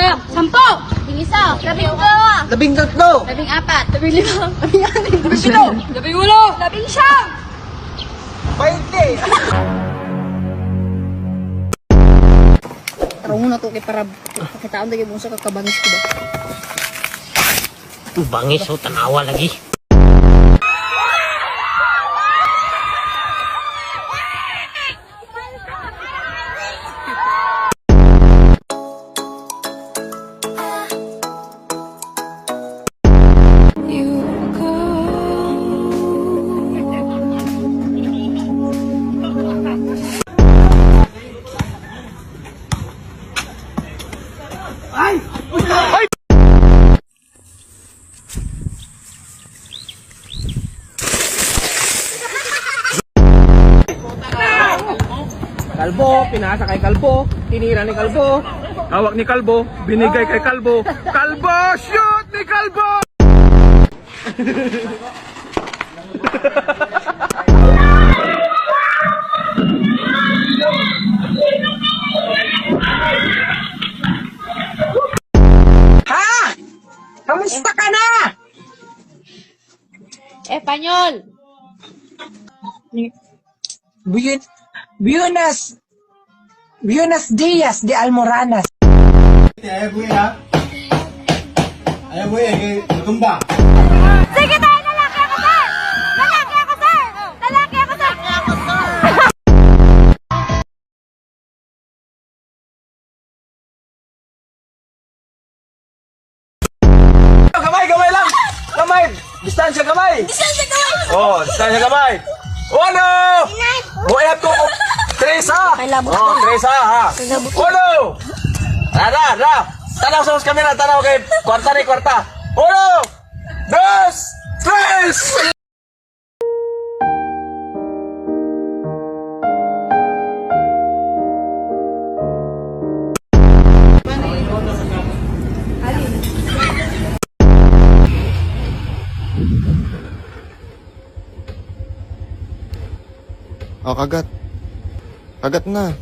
Bilang. 10. 11. 12. 13. 14. 15. 16. 17. 18. 19. 20. Taro mo na to kay para pakitaon lagi mo sa kakabangis ko ba. Bangis o tanawa lagi. Kalbo, pinasa kay Kalbo, tinira ni Kalbo, hawak ni Kalbo, binigay kay Kalbo. Kalbo, shoot ni Kalbo! Ha? Kamusta ka na? Espanyol. Buenos Dias de Almoranas. Ayaw mo eh, natumba. Sige tayo, lalaki ako, sir! Lalaki ako, sir! Lalaki ako, sir! Gamay, gamay lang! Gamay! Distansya gamay! Distansya gamay! Oh, distansya gamay! Uno! Buhay ko! Teresa! Oh, Teresa ha! Uno! Rada, rada! Tanaw sa kamera, tanaw kay kwarta ni kwarta! Uno! Dos! Tres! Oh, kagat. Kagat na.